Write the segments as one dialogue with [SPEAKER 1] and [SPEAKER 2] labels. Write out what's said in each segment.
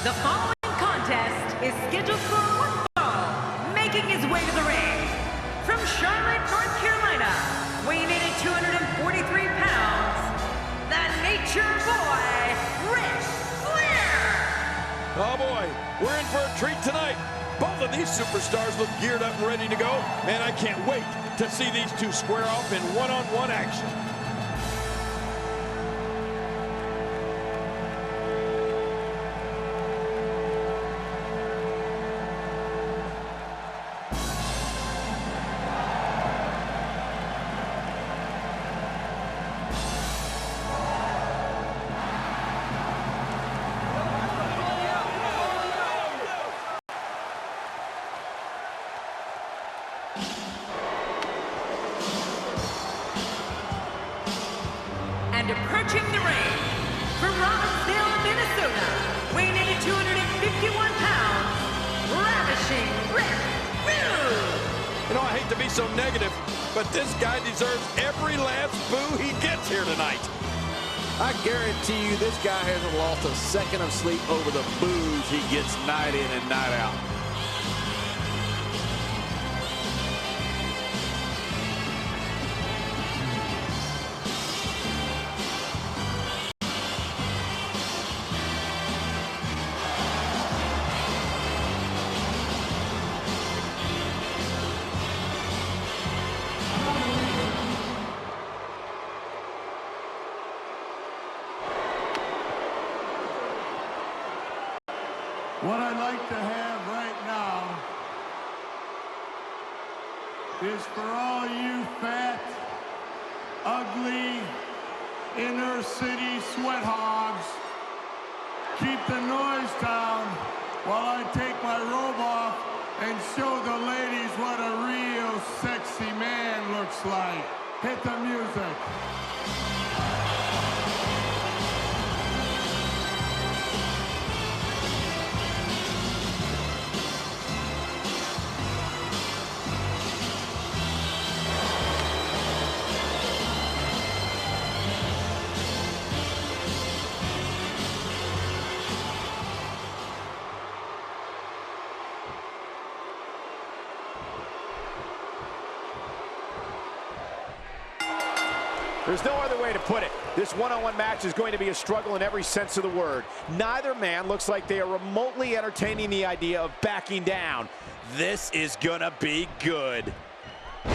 [SPEAKER 1] The following contest is scheduled for one fall, making his way to the ring. From Charlotte, North Carolina, weighing in at 243 pounds, the Nature Boy, Ric Flair!
[SPEAKER 2] Oh boy, we're in for a treat tonight. Both of these superstars look geared up and ready to go, and I can't wait to see these two square off in one-on-one action.
[SPEAKER 1] And approaching the ring, from Robbinsdale, Minnesota, weighing in at 251 pounds, Ravishing Ric Flair.
[SPEAKER 2] You know, I hate to be so negative, but this guy deserves every last boo he gets here tonight.
[SPEAKER 3] I guarantee you this guy hasn't lost a second of sleep over the boos he gets night in and night out.
[SPEAKER 4] What I'd like to have right now is for all you fat, ugly, inner city sweat hogs, keep the noise down while I take my robe off and show the ladies what a real sexy man looks like. Hit the music.
[SPEAKER 5] There's no other way to put it. This one-on-one match is going to be a struggle in every sense of the word. Neither man looks like they are remotely entertaining the idea of backing down. This is gonna be good.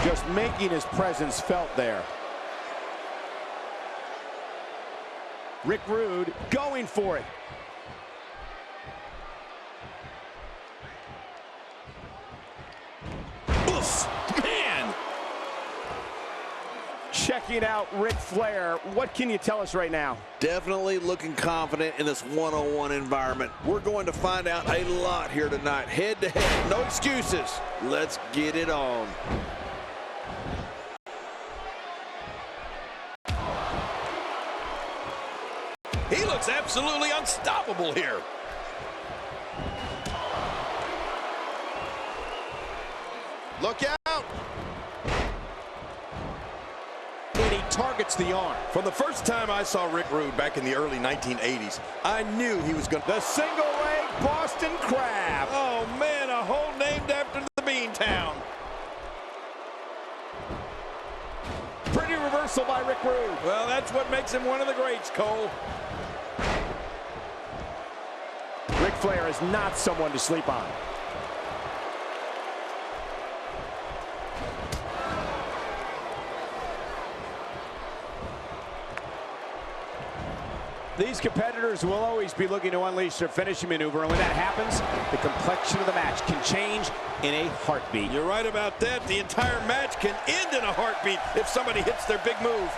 [SPEAKER 5] Just making his presence felt there. Rick Rude going for it.
[SPEAKER 2] Oof, man!
[SPEAKER 5] Checking out Ric Flair. What can you tell us right now?
[SPEAKER 3] Definitely looking confident in this one-on-one environment. We're going to find out a lot here tonight. Head to head, no excuses. Let's get it on.
[SPEAKER 2] He looks absolutely unstoppable here.
[SPEAKER 5] Look out! And he targets the arm.
[SPEAKER 2] From the first time I saw Rick Rude back in the early 1980s, I knew he was going to...
[SPEAKER 5] The single leg Boston Crab.
[SPEAKER 2] Oh, man, a hole named after the Beantown.
[SPEAKER 5] Pretty reversal by Rick Rude.
[SPEAKER 2] Well, that's what makes him one of the greats, Cole.
[SPEAKER 5] Ric Flair is not someone to sleep on. These competitors will always be looking to unleash their finishing maneuver, and when that happens, the complexion of the match can change in a heartbeat.
[SPEAKER 2] You're right about that. The entire match can end in a heartbeat if somebody hits their big move.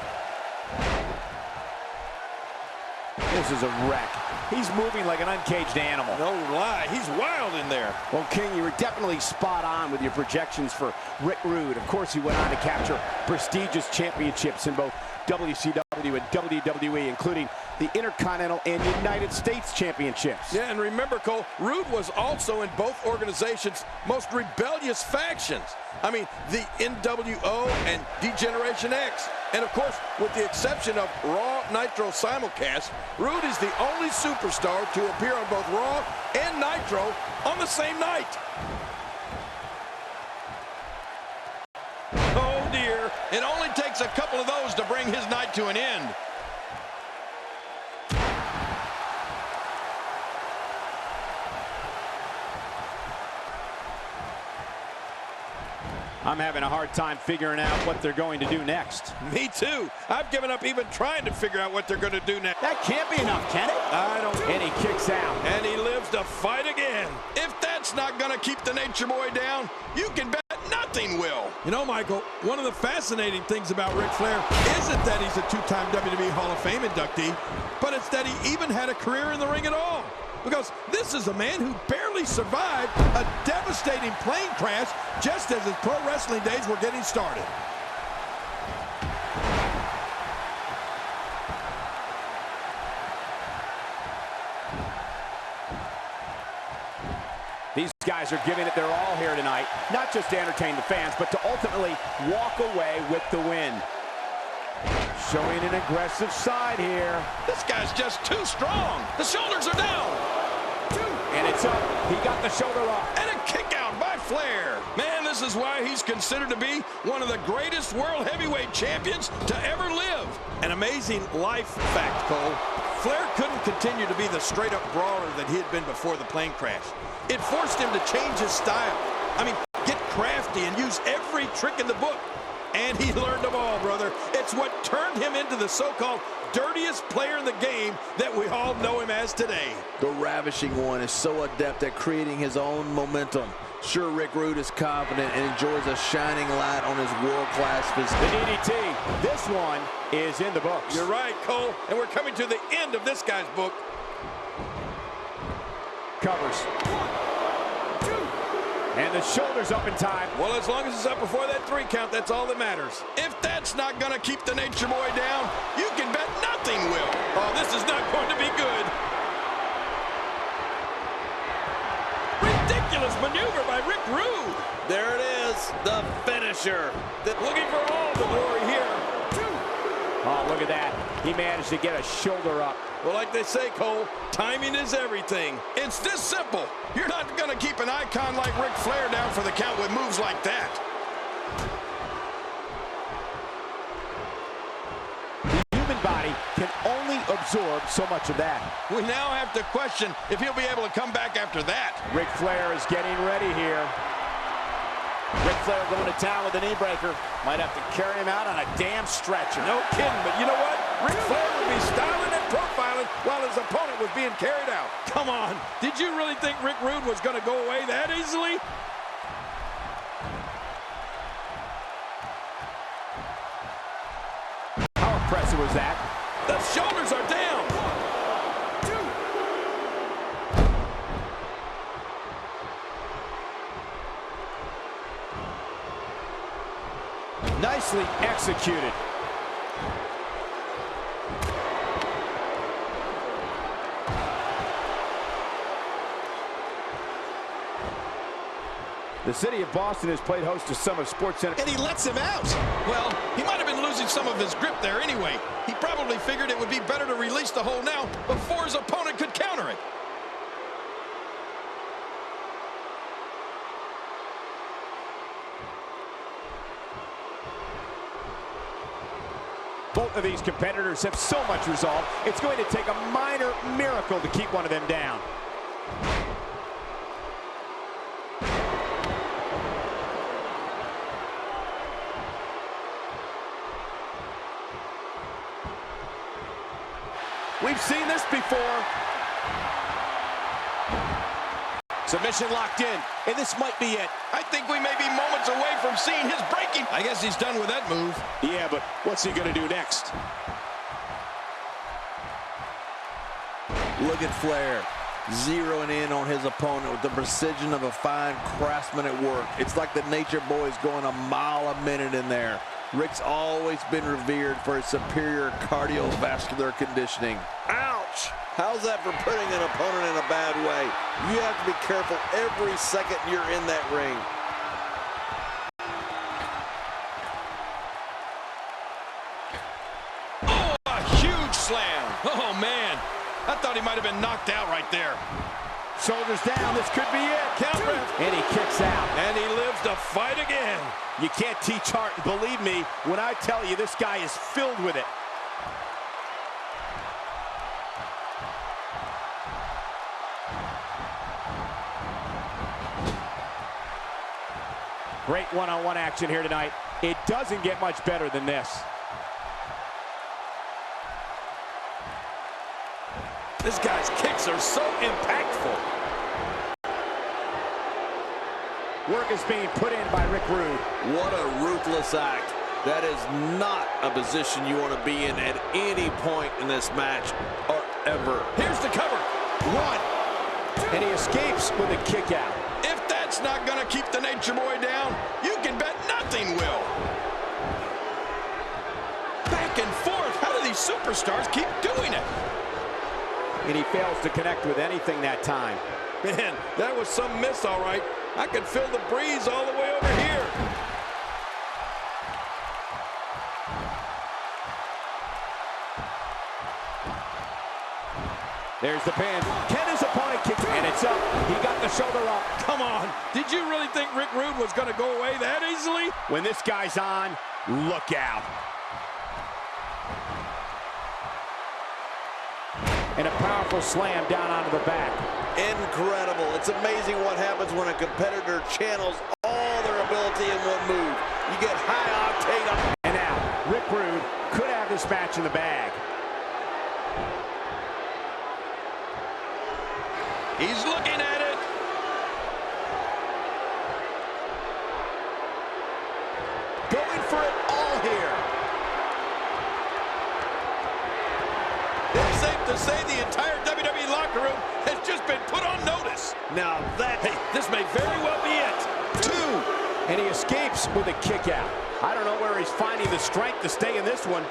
[SPEAKER 5] This is a wreck. He's moving like an uncaged animal.
[SPEAKER 2] No lie, he's wild in there.
[SPEAKER 5] Well, King, you were definitely spot on with your projections for Rick Rude. Of course, he went on to capture prestigious championships in both WCW AEW and WWE, including the Intercontinental and United States Championships.
[SPEAKER 2] Yeah, and remember, Cole, Rude was also in both organizations' most rebellious factions. I mean, the NWO and D-Generation X. And, of course, with the exception of Raw Nitro simulcast, Rude is the only superstar to appear on both Raw and Nitro on the same night. Oh, dear. It only takes a couple of those to bring his night to an end.
[SPEAKER 5] I'm having a hard time figuring out what they're going to do next.
[SPEAKER 2] Me too. I've given up even trying to figure out what they're going to do next.
[SPEAKER 5] That can't be enough, can it?
[SPEAKER 2] I don't.
[SPEAKER 5] And he kicks out.
[SPEAKER 2] And he lives to fight again. If that's not going to keep the Nature Boy down, you can bet nothing will. You know, Michael, one of the fascinating things about Ric Flair isn't that he's a two-time WWE Hall of Fame inductee, but it's that he even had a career in the ring at all. Because this is a man who barely survived a devastating plane crash just as his pro wrestling days were getting started.
[SPEAKER 5] These guys are giving it their all here tonight, not just to entertain the fans, but to ultimately walk away with the win. Showing an aggressive side here.
[SPEAKER 2] This guy's just too strong. The shoulders are down.
[SPEAKER 5] And it's up. He got the shoulder lock.
[SPEAKER 2] And a kick out by Flair. Man, this is why he's considered to be one of the greatest world heavyweight champions to ever live. An amazing life fact, Cole. Flair couldn't continue to be the straight-up brawler that he had been before the plane crash. It forced him to change his style. I mean, get crafty and use every trick in the book. And he learned them all, brother. It's what turned him into the so-called dirtiest player in the game that we all know him as today.
[SPEAKER 3] The Ravishing One is so adept at creating his own momentum. Sure, Rick Rude is confident and enjoys a shining light on his world-class physique.
[SPEAKER 5] The DDT, this one is in the books.
[SPEAKER 2] You're right, Cole, and we're coming to the end of this guy's book.
[SPEAKER 5] Covers. And the shoulder's up in time.
[SPEAKER 2] Well, as long as it's up before that 3 count, that's all that matters. If that's not going to keep the Nature Boy down, you can bet nothing will. Oh, this is not going to be good. Ridiculous maneuver by Rick Rude.
[SPEAKER 3] There it is, the finisher.
[SPEAKER 2] Looking for all the glory here.
[SPEAKER 5] Oh, look at that. He managed to get a shoulder up.
[SPEAKER 2] Well, like they say, Cole, timing is everything. It's this simple. You're not going to keep an icon like Ric Flair down for the count with moves like that.
[SPEAKER 5] The human body can only absorb so much of that.
[SPEAKER 2] We now have to question if he'll be able to come back after that.
[SPEAKER 5] Ric Flair is getting ready here. Ric Flair going to town with a knee breaker. Might have to carry him out on a damn stretcher.
[SPEAKER 2] No kidding, but you know what? Ric Flair would be styling and profiling while his opponent was being carried out. Come on, did you really think Rick Rude was going to go away that easily?
[SPEAKER 5] How impressive was that?
[SPEAKER 2] The shoulders are down.
[SPEAKER 5] Nicely executed. The city of Boston has played host to some of SportsCenter.
[SPEAKER 2] And he lets him out. Well, he might have been losing some of his grip there anyway. He probably figured it would be better to release the hold now before his opponent could counter it.
[SPEAKER 5] Both of these competitors have so much resolve, it's going to take a minor miracle to keep one of them down. We've seen this before. Submission locked in, and this might be it.
[SPEAKER 2] I think we may be moments away from seeing his breaking. I guess he's done with that move.
[SPEAKER 5] Yeah, but what's he gonna do next?
[SPEAKER 3] Look at Flair, zeroing in on his opponent with the precision of a fine craftsman at work. It's like the Nature Boy is going a mile a minute in there. Ric's always been revered for his superior cardiovascular conditioning. Ouch! How's that for putting an opponent in a bad way? You have to be careful every second you're in that ring.
[SPEAKER 2] Oh, a huge slam. Oh, man. I thought he might have been knocked out right there.
[SPEAKER 5] Shoulders down, this could be it.
[SPEAKER 2] Count, ref.
[SPEAKER 5] And he kicks out.
[SPEAKER 2] And he lives to fight again.
[SPEAKER 5] You can't teach heart, and believe me when I tell you this guy is filled with it. Great one-on-one action here tonight. It doesn't get much better than this.
[SPEAKER 2] This guy's kicks are so impactful.
[SPEAKER 5] Work is being put in by Rick Rude.
[SPEAKER 3] What a ruthless act. That is not a position you want to be in at any point in this match or ever.
[SPEAKER 2] Here's the cover. One.
[SPEAKER 5] And he escapes with a kick out.
[SPEAKER 2] If that's not going to keep the Nature Boy down, you can bet nothing will. Back and forth. How do these superstars keep doing it?
[SPEAKER 5] And he fails to connect with anything that time.
[SPEAKER 2] Man, that was some miss, all right. I could feel the breeze all the way over here.
[SPEAKER 5] There's the pin. Can his opponent kick? And it's up. He got the shoulder up.
[SPEAKER 2] Come on. Did you really think Rick Rude was going to go away that easily?
[SPEAKER 5] When this guy's on, look out. And a powerful slam down onto the back.
[SPEAKER 3] Incredible. It's amazing what happens when a competitor channels all their ability in one move. You get high octane.
[SPEAKER 5] And now, Rick Rude could have this match in the bag.
[SPEAKER 2] He's looking at it.
[SPEAKER 5] Going for it all here.
[SPEAKER 2] It's safe to say the entire WWE locker room has just been put on notice.
[SPEAKER 3] Now that,
[SPEAKER 2] Hey, this may very well be it. Two.
[SPEAKER 5] And he escapes with a kick out. I don't know where he's finding the strength to stay in this one.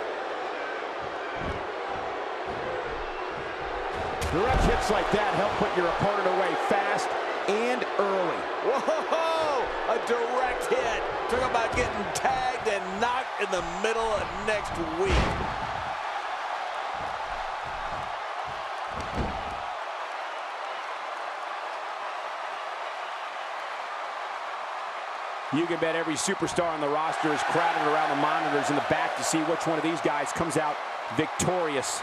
[SPEAKER 5] Direct hits like that help put your opponent away fast and early.
[SPEAKER 3] whoa, a direct hit. Talk about getting tagged and knocked in the middle of next week.
[SPEAKER 5] You can bet every superstar on the roster is crowded around the monitors in the back to see which one of these guys comes out victorious.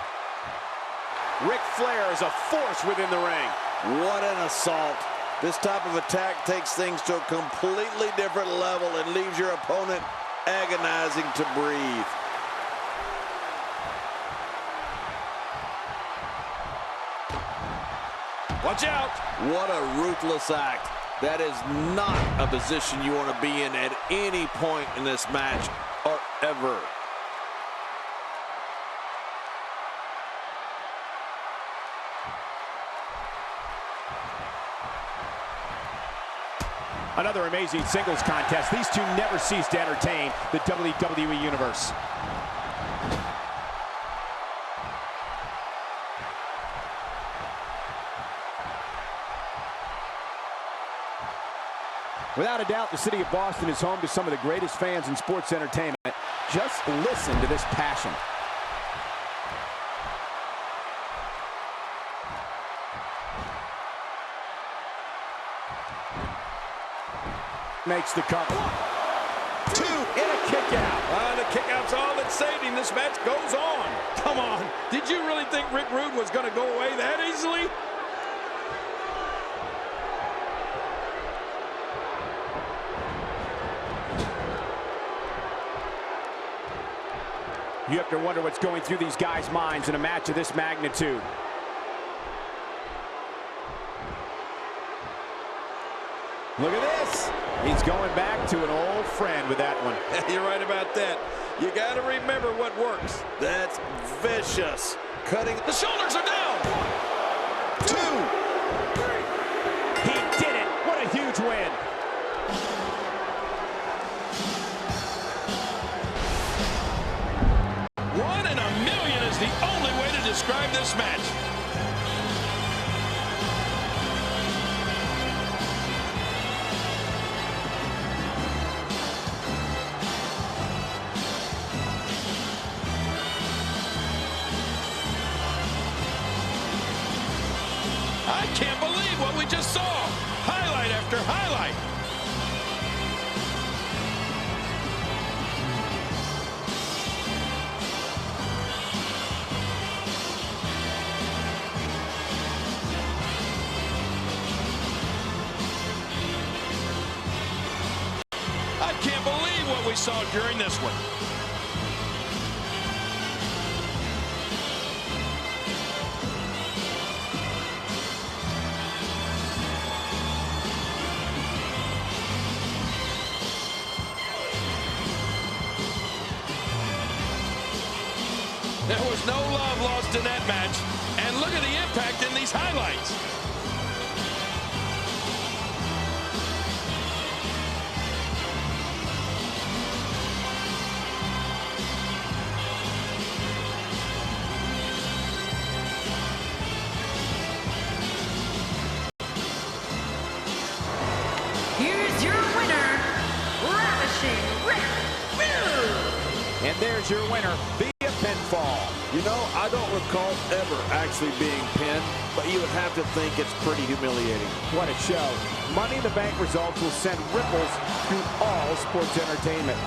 [SPEAKER 5] Ric Flair is a force within the ring.
[SPEAKER 3] What an assault. This type of attack takes things to a completely different level and leaves your opponent agonizing to breathe.
[SPEAKER 2] Watch out.
[SPEAKER 3] What a ruthless act. That is not a position you want to be in at any point in this match or ever.
[SPEAKER 5] Another amazing singles contest. These two never cease to entertain the WWE Universe. Without a doubt, the city of Boston is home to some of the greatest fans in sports entertainment. Just listen to this passion. Makes the cover.
[SPEAKER 2] Two.
[SPEAKER 5] And a kick out.
[SPEAKER 2] The kick out's all that's saved him. This match goes on. Come on. Did you really think Rick Rude was going to go away that easily?
[SPEAKER 5] You have to wonder what's going through these guys' minds in a match of this magnitude. Look at this. He's going back to an old friend with that one.
[SPEAKER 2] You're right about that. You got to remember what works.
[SPEAKER 3] That's vicious. Cutting.
[SPEAKER 2] The shoulders are down. Two.
[SPEAKER 5] He did it. What a huge win.
[SPEAKER 2] after highlight. I can't believe what we saw during this one. There was no love lost in that match, and look at the impact in these highlights.
[SPEAKER 1] Here's your winner, Ravishing Ric Flair.
[SPEAKER 5] And there's your winner via pinfall.
[SPEAKER 3] You know, I don't recall ever actually being pinned, but you would have to think it's pretty humiliating.
[SPEAKER 5] What a show. Money in the Bank results will send ripples through all sports entertainment.